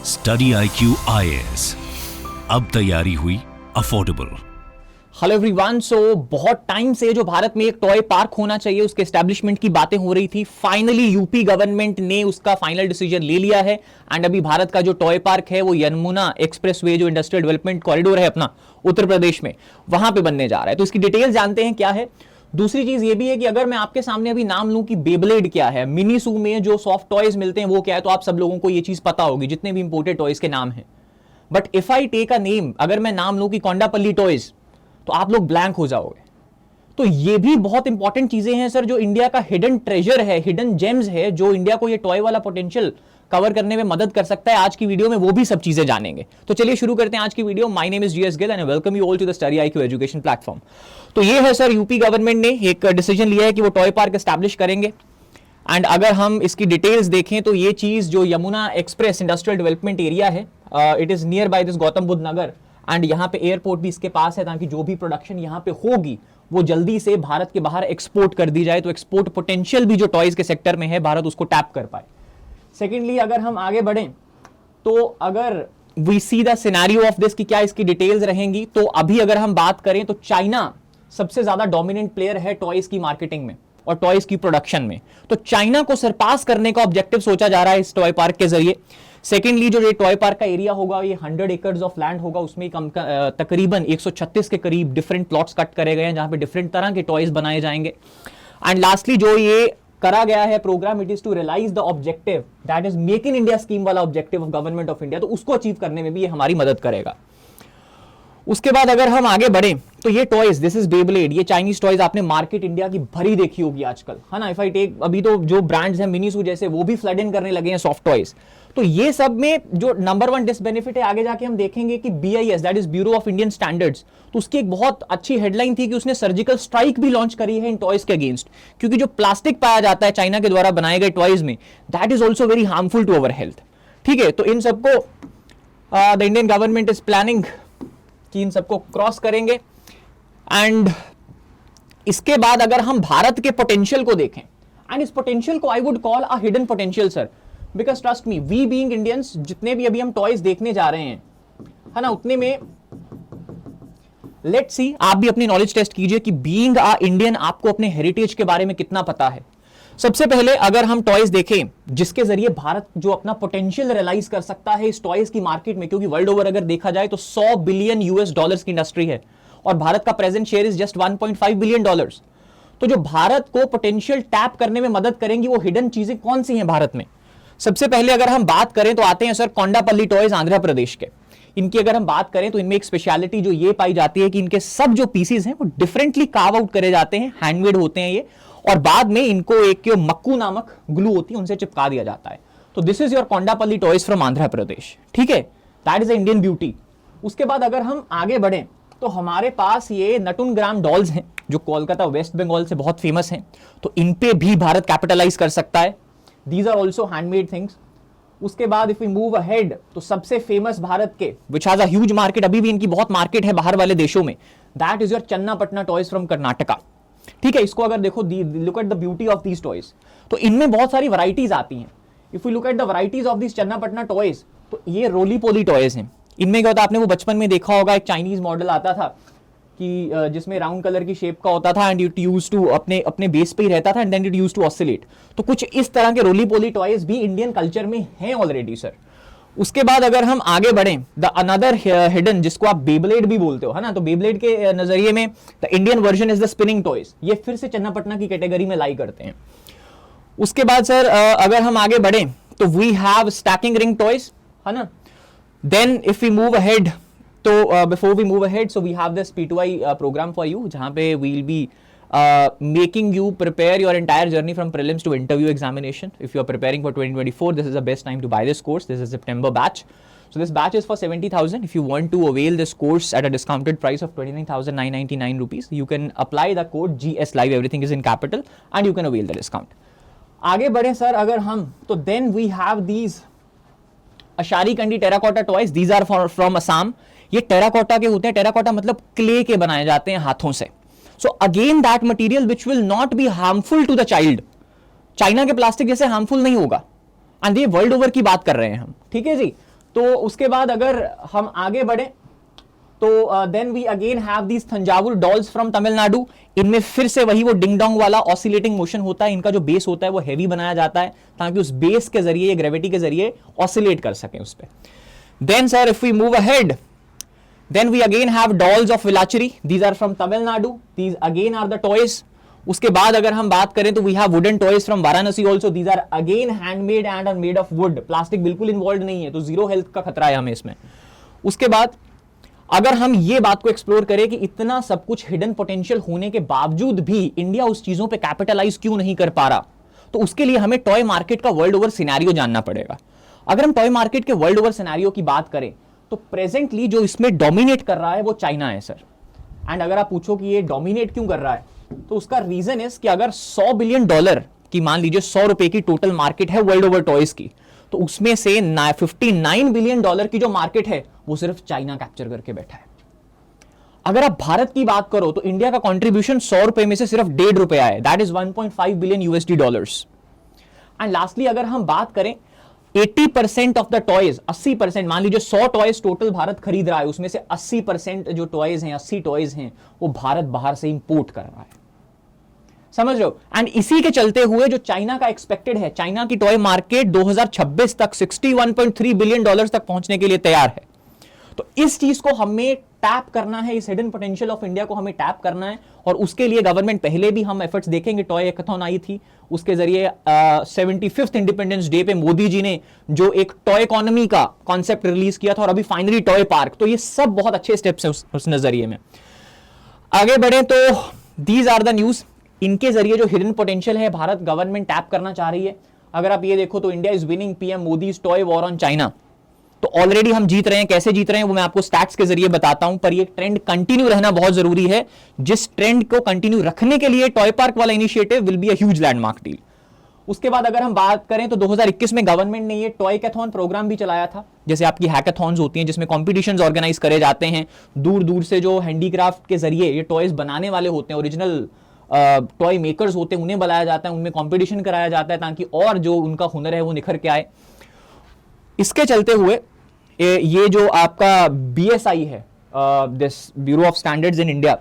Study IQ IAS, अब तैयारी हुई अफोर्डेबल। Hello everyone. सो बहुत टाइम से जो भारत में एक टॉय पार्क होना चाहिए उसके एस्टैब्लिशमेंट की बातें हो रही थी। फाइनली यूपी गवर्नमेंट ने उसका फाइनल डिसीजन ले लिया है एंड अभी भारत का जो टॉय पार्क है वो यमुना एक्सप्रेसवे जो इंडस्ट्रियल डेवलपमेंट कॉरिडोर है अपना उत्तर प्रदेश में, वहां पे बनने जा रहा है। तो इसकी डिटेल जानते हैं क्या है। दूसरी चीज ये भी है कि अगर मैं आपके सामने अभी नाम लूं कि बेब्लेड क्या है, मिनीसू में जो सॉफ्ट टॉयज मिलते हैं वो क्या है, तो आप सब लोगों को ये चीज पता होगी जितने भी इंपोर्टेड टॉयज के नाम है। But if I take a name, अगर मैं नाम लूं कि कोंडापल्ली टॉयज, तो आप लोग ब्लैंक हो जाओगे। तो ये भी बहुत इंपॉर्टेंट चीजें हैं सर, जो इंडिया का हिडन ट्रेजर है, हिडन जेम्स है, जो इंडिया को ये टॉय वाला पोटेंशियल कवर करने में मदद कर सकता है। आज की वीडियो में वो भी सब चीजें जानेंगे। तो चलिए शुरू करते हैं आज की video. My name is GS Gill and I welcome you all to the study IQ education platform. तो ये है सर, यूपी गवर्नमेंट ने एक डिसीजन लिया है कि वो टॉय पार्क एस्टैब्लिश करेंगे। एंड अगर हम इसकी डिटेल्स देखें तो ये चीज जो Yamuna express industrial development area है, it is near by this Gautam Buddh Nagar and यहाँ पे एयरपोर्ट भी इसके पास है, ताकि जो भी प्रोडक्शन यहाँ पे होगी वो जल्दी से भारत के बाहर एक्सपोर्ट कर दी जाए। तो एक्सपोर्ट पोटेंशियल भी जो टॉयज के सेक्टर में है, भारत उसको टैप कर पाए। सेकेंडली अगर हम आगे बढ़ें तो अगर we see the scenario of this कि क्या इसकी डिटेल्स रहेंगी, तो अभी अगर हम बात करें तो चाइना सबसे ज्यादा डोमिनेंट प्लेयर है टॉयज की मार्केटिंग में और टॉयज की प्रोडक्शन में। तो चाइना को सरपास करने का ऑब्जेक्टिव सोचा जा रहा है इस टॉय पार्क के जरिए। सेकेंडली जो ये टॉय पार्क का एरिया होगा ये 100 एकर्स ऑफ लैंड होगा, उसमें तकरीबन 136 के करीब डिफरेंट प्लॉट्स कट करे गए हैं जहां पे डिफरेंट तरह के टॉयज बनाए जाएंगे। एंड लास्टली जो ये करा गया है program, it is to realise the objective that is make in India scheme वाला objective of government of India. तो उसको अचीव करने में भी ये हमारी मदद करेगा। उसके बाद अगर हम आगे बढ़े तो ये टॉयज, दिस इज बेब्लेड, ये चाइनीज टॉयज आपने मार्केट इंडिया की भरी देखी होगी आजकल, है ना। इफ आई टेक, अभी तो जो ब्रांड्स हैं मिनीसू जैसे, वो भी फ्लड इन करने लगे हैं सॉफ्ट टॉयज। तो ये सब में जो नंबर 1 डिसबेनिफिट है, आगे जाके हम देखेंगे कि BIS that is bureau of Indian standards, तो उसकी एक बहुत अच्छी हेडलाइन थी कि उसने सर्जिकल स्ट्राइक भी लॉन्च करी है इन टॉयज के अगेंस्ट, क्योंकि जो प्लास्टिक पाया जाता है चाइना के द्वारा बनाए गए टॉयज में, that is also very harmful to our health. ठीक है, तो इन सबको the Indian government is planning कि इन सबको क्रॉस करेंगे। एंड इसके बाद अगर हम भारत के पोटेंशियल को देखें, एंड इस पोटेंशियल को I would call a hidden potential sir, because trust me, we being Indians, जितने भी अभी हम टॉयज देखने जा रहे हैं, है ना, उतने में लेट्स सी, आप भी अपनी नॉलेज टेस्ट कीजिए कि बीइंग अ इंडियन आपको अपने हेरिटेज के बारे में कितना पता है। सबसे पहले अगर हम टॉयज देखें जिसके जरिए भारत जो अपना पोटेंशियल रियलाइज कर सकता है इस टॉयज की मार्केट में, क्योंकि वर्ल्ड ओवर अगर देखा जाए तो $100 बिलियन की इंडस्ट्री है और भारत का present share is just $1.5 billion. तो जो भारत को पोटेंशियल टैप करने में मदद करेंगी वो हिडन चीजें कौन सी हैं भारत में। सबसे पहले अगर हम बात करें तो आते हैं सर कोंडापल्ली टॉयज आंध्र प्रदेश के। इनकी अगर हम बात करें तो इनमें एक स्पेशलिटी जो ये पाई जाती है कि इनके सब जो पीसेस हैं वो डिफरेंटली कार्व आउट करे जाते हैं, हैंडमेड होते हैं ये, और बाद में इनको एक मक्कू नामक ग्लू होती है उनसे चिपका दिया जाता है। तो this is your Kondapalli toys from Andhra Pradesh. ठीक है, that is the Indian beauty. उसके बाद अगर हम आगे बढ़े तो हमारे पास ये नटुन ग्राम डॉल्स हैं जो कोलकाता वेस्ट बंगाल से बहुत फेमस हैं। तो इन पे भी भारत कैपिटलाइज कर सकता है। These are also handmade things. उसके बाद इफ वी मूव अहेड तो सबसे फेमस भारत के, which has a huge market, अभी भी इनकी बहुत मार्केट है बाहर वाले देशों में, that is your Channapatna toys from Karnataka. ठीक है, इसको अगर देखो, look at the beauty of these toys, तो इनमें बहुत सारी वैरायटीज आती हैं। If you look at the varieties of these Channapatna toys, तो ये रोली पोली टॉयज हैं। इनमें क्या होता है, आपने वो बचपन में देखा होगा, एक चाइनीज मॉडल आता था कि जिसमें राउंड कलर की शेप का होता था एंड इट यूज्ड टू अपने बेस पे ही रहता था and then it used to oscillate. तो कुछ इस तरह के रोली पोली टॉयज भी इंडियन कल्चर में हैं ऑलरेडी सर। उसके बाद अगर हम आगे बढ़ें, द अनदर हिडन, जिसको आप बेब्लेड भी बोलते हो, है ना, तो बेब्लेड के नजरिए में the Indian version is the spinning toys. ये फिर से चन्नापटना की कैटेगरी में लाई करते हैं। उसके बाद सर अगर हम आगे बढ़ें तो we have stacking ring toys, है ना। Then if we move ahead, तो before we move ahead, so we have this P2I program for you, जहां पे we will be making you prepare your entire journey from prelims to interview examination. If you are preparing for 2024, this is the best time to buy this course. This is September batch. So this batch is for 70,000. If you want to avail this course at a discounted price of 29,999 rupees, you can apply the code GS Live. Everything is in capital, and you can avail the discount. आगे बढ़े sir अगर हम, तो then we have these Ashari Kandi terracotta toys. These are from Assam. ये terracotta के होते हैं. Terracotta मतलब क्ले के बनाए जाते हैं हाथों से. So again that material which will not be harmful to the child. China के प्लास्टिक जैसे हार्मफुल नहीं होगा. एंड ये वर्ल्ड ओवर की बात कर रहे हैं हम, ठीक है जी. तो उसके बाद अगर हम आगे बढ़े तो then we again have these Thanjavur dolls from Tamil Nadu. इनमें फिर से वही वो डिंग डोंग वाला ऑसिलेटिंग मोशन होता है। इनका जो बेस होता है वो हैवी बनाया जाता है ताकि उस बेस के जरिए ग्रेविटी के जरिए ऑसिलेट कर सकें उस पर। Then sir if we move ahead, then we again have dolls of Velachery. These are from Tamil Nadu. These again are the toys. उसके बाद अगर हम बात करें तो we have wooden toys from Varanasi also. These are again handmade and are made of wood. Plastic बिल्कुल involve नहीं है, तो जीरो हेल्थ का खतरा है हमें इसमें। उसके बाद अगर हम ये बात को एक्सप्लोर करें कि इतना सब कुछ हिडन पोटेंशियल होने के बावजूद भी इंडिया उस चीजों पे कैपिटलाइज क्यों नहीं कर पा रहा, तो उसके लिए हमें टॉय मार्केट का वर्ल्ड ओवर सिनेरियो जानना पड़ेगा। अगर हम टॉय मार्केट के वर्ल्ड ओवर सिनेरियो की बात करें तो प्रेजेंटली जो इसमें डोमिनेट कर रहा है वो चाइना है सर। एंड अगर आप पूछो कि ये डोमिनेट क्यों कर रहा है, तो उसका रीजन इज कि अगर $100 बिलियन की, मान लीजिए 100 रुपए की टोटल मार्केट है वर्ल्ड ओवर टॉयज की, तो उसमें से 59 बिलियन डॉलर की जो मार्केट है वो सिर्फ चाइना कैप्चर करके बैठा है। अगर आप भारत की बात करो तो इंडिया का कंट्रीब्यूशन 100 रुपए में से सिर्फ ₹1.5 है, that is 1.5 billion USD dollars. And lastly अगर हम बात करें 80% ऑफ द टॉयज, 80%, मान लीजिए 100 टॉयज टोटल भारत खरीद रहा है, उसमें से 80% जो टॉयज हैं, 80 टॉयज हैं, वो भारत बाहर से इंपोर्ट कर रहा है। समझ रहे हो? एंड इसी के चलते हुए जो चाइना का एक्सपेक्टेड है, चाइना की टॉय मार्केट 2026 तक $61.3 बिलियन तक पहुंचने के लिए तैयार है। तो इस चीज को हमें टैप करना है, इस हिडन पोटेंशियल ऑफ इंडिया को हमें टैप करना है, और उसके लिए गवर्नमेंट, पहले भी हम एफर्ट्स देखेंगे, टॉय हैकाथॉन आई थी, उसके जरिए 75th इंडिपेंडेंस डे पे मोदी जी ने जो एक टॉय इकोनॉमी का कॉन्सेप्ट रिलीज किया था, और अभी फाइनली टॉय पार्क, तो ये सब बहुत अच्छे स्टेप्स हैं उस नजरिए में। आगे बढ़े तो दीज आर द न्यूज, इनके जरिए जो हिडन पोटेंशियल है भारत गवर्नमेंट टैप करना चाह रही है। अगर आप ये देखो तो India is winning PM Modi's toy war on China, तो ऑलरेडी हम जीत रहे हैं। कैसे जीत रहे हैं वो मैं आपको स्टैट्स के जरिए बताता हूं, पर ये ट्रेंड कंटिन्यू रहना बहुत जरूरी है, जिस ट्रेंड को कंटिन्यू रखने के लिए टॉय पार्क वाला initiative will be a huge landmark deal. उसके बाद अगर हम बात करें तो 2021 में गवर्नमेंट ने ये टॉय कैथॉन प्रोग्राम भी चलाया था, जैसे आपकी हैकाथॉन्स होती हैं जिसमें कॉम्पिटिशंस ऑर्गेनाइज करे जाते हैं, दूर दूर से जो हैंडीक्राफ्ट के जरिए ये टॉयज बनाने वाले होते हैं, ओरिजिनल टॉय मेकर्स होते हैं, उन्हें बुलाया जाता है, उनमें कॉम्पिटिशन कराया जाता है ताकि और जो उनका हुनर है वो निखर के आए। इसके चलते हुए ये जो आपका BSI है, this bureau of standards in India,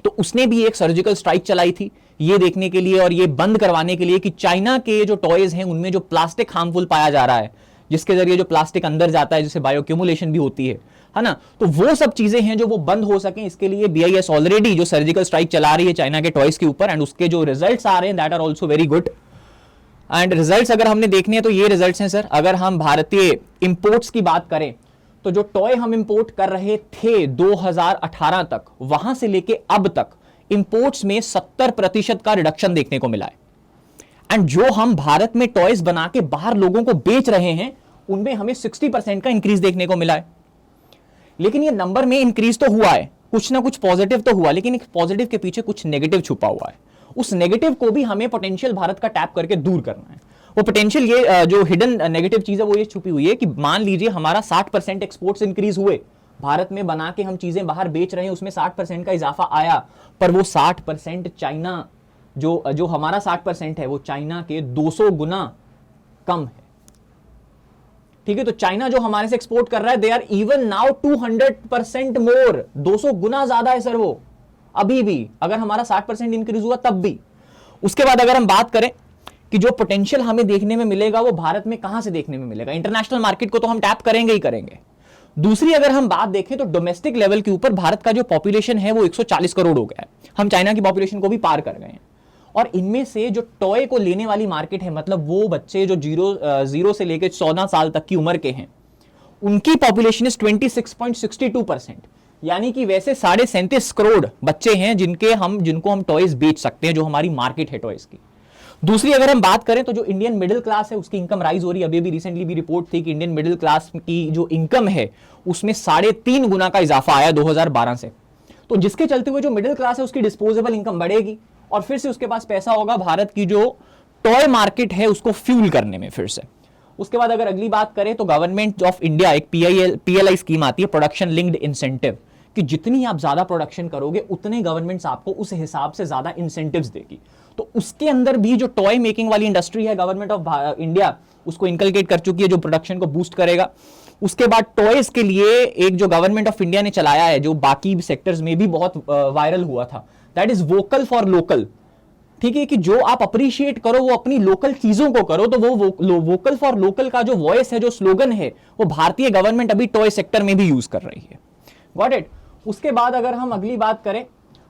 तो उसने भी एक सर्जिकल स्ट्राइक चलाई थी ये देखने के लिए और ये बंद करवाने के लिए कि चाइना के जो टॉयज हैं उनमें जो प्लास्टिक हार्मफुल पाया जा रहा है, जिसके जरिए जो प्लास्टिक अंदर जाता है, जिससे बायोक्यूमुलेशन भी होती है ना, तो वो सब चीजें हैं जो वो बंद हो सकें, इसके लिए BIS ऑलरेडी जो सर्जिकल स्ट्राइक चला रही है चाइना के टॉयज के ऊपर, एंड उसके जो रिजल्ट्स आ रहे हैं that are also very good. And results अगर हमने देखने हैं तो ये रिजल्ट्स हैं सर। अगर हम भारतीय इंपोर्ट्स की बात करें तो जो टॉय हम इंपोर्ट कर रहे थे 2018 तक, वहां से लेके अब तक इंपोर्ट्स में 70% का रिडक्शन देखने को मिला है। एंड जो हम भारत में टॉयज बना के बाहर लोगों को बेच रहे हैं उनमें हमें 60% का इंक्रीज देखने को मिला है। लेकिन ये नंबर में इंक्रीज तो हुआ है, कुछ ना कुछ पॉजिटिव तो हुआ, लेकिन एक पॉजिटिव के पीछे कुछ नेगेटिव छुपा हुआ है। उस नेगेटिव को भी हमें पोटेंशियल भारत का टैप करके दूर करना है। वो पोटेंशियल ये जो हिडन नेगेटिव चीज है वो ये छुपी हुई है कि मान लीजिए हमारा 60% एक्सपोर्ट्स इंक्रीज हुए, भारत में बना के हम चीजें बाहर बेच रहे हैं, उसमें 60% का इजाफा आया, पर वो 60% चाइना जो हमारा 60% है वो चाइना के 200 गुना कम है। ठीक है, तो चाइना जो हमारे से एक्सपोर्ट कर रहा है दे आर इवन नाउ 200% मोर, 200 गुना ज्यादा है सर वो अभी भी, अगर हमारा 60% इंक्रीज हुआ तब भी। उसके बाद अगर हम बात करें कि जो पोटेंशियल हमें देखने में मिलेगा वो भारत में कहां से देखने में मिलेगा, इंटरनेशनल मार्केट को तो हम टैप करेंगे ही करेंगे। दूसरी अगर हम बात देखें तो डोमेस्टिक लेवल के ऊपर भारत का जो पॉपुलेशन है वो 140 करोड़ हो गया है, हम चाइना की पॉपुलेशन को भी पार कर गए हैं। और इनमें से जो टॉय को लेने वाली मार्केट है, मतलब वो बच्चे जो जीरो से लेकर 14 साल तक की उम्र के हैं, उनकी पॉपुलेशन इज 26.62%, यानी कि वैसे 37.5 करोड़ बच्चे हैं जिनको हम टॉयज बेच सकते हैं, जो हमारी मार्केट है टॉयज की। दूसरी अगर हम बात करें तो जो इंडियन मिडिल क्लास है उसकी इनकम राइज हो रही है। अभी भी रिसेंटली भी रिपोर्ट थी कि इंडियन मिडिल क्लास की जो इनकम है उसमें 3.5 गुना का इजाफा आया 2012 से, तो जिसके चलते हुए जो मिडिल क्लास है उसकी डिस्पोजेबल इनकम बढ़ेगी और फिर से उसके पास पैसा होगा भारत की जो टॉय मार्केट है उसको फ्यूल करने में फिर से। उसके बाद अगर अगली बात करें तो गवर्नमेंट ऑफ इंडिया एक PLI स्कीम आती है, प्रोडक्शन लिंक्ड इंसेंटिव, कि जितनी आप ज्यादा प्रोडक्शन करोगे उतने गवर्नमेंट्स आपको उस हिसाब से ज्यादा इंसेंटिव्स देगी। तो उसके अंदर भी जो टॉय मेकिंग वाली इंडस्ट्री है गवर्नमेंट ऑफ इंडिया उसको इनकलकेट कर चुकी है, जो प्रोडक्शन को बूस्ट करेगा। उसके बाद टॉयज के लिए एक जो गवर्नमेंट ऑफ इंडिया ने चलाया है, जो बाकी सेक्टर्स में भी बहुत वायरल हुआ था, that is vocal for local. ठीक है, कि जो आप अप्रिशिएट करो वो अपनी लोकल चीजों को करो। तो वो वोकल फॉर लोकल का जो वॉइस है, जो स्लोगन है, वो भारतीय गवर्नमेंट अभी टॉय सेक्टर में भी यूज कर रही है। Got it. उसके बाद अगर हम अगली बात करें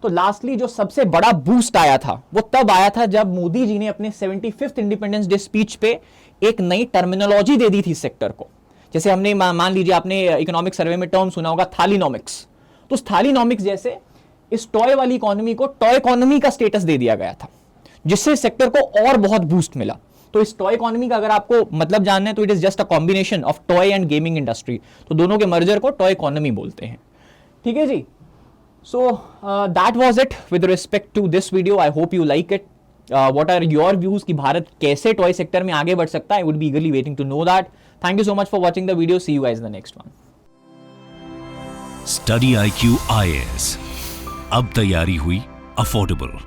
तो लास्टली जो सबसे बड़ा बूस्ट आया था वो तब आया था जब मोदी जी ने अपने 75th इंडिपेंडेंस डे स्पीच पे एक नई टर्मिनोलॉजी दे दी थी सेक्टर को। जैसे हमने मान लीजिए आपने इकोनॉमिक सर्वे में टर्म सुना होगा थालीनॉमिक्स, तो उस थालीनॉमिक्स जैसे इस टॉय वाली इकोनॉमी को टॉय इकोनॉमी का स्टेटस दे दिया गया था, जिससे सेक्टर को और बहुत बूस्ट मिला। तो इस टॉय इकोनॉमी का अगर आपको मतलब जानना है तो it is just a combination of toy and gaming industry. तो दोनों के मर्जर को टॉय इकोनॉमी बोलते हैं। ठीक है जी। So that was it with respect to this video. I hope you like it. What are your views कि भारत कैसे टॉय सेक्टर में आगे बढ़ सकता है? I would be eagerly waiting to know that. Thank you so much for watching the video. See you guys in the next one. Study IQ IAS, अब तैयारी हुई अफोर्डेबल।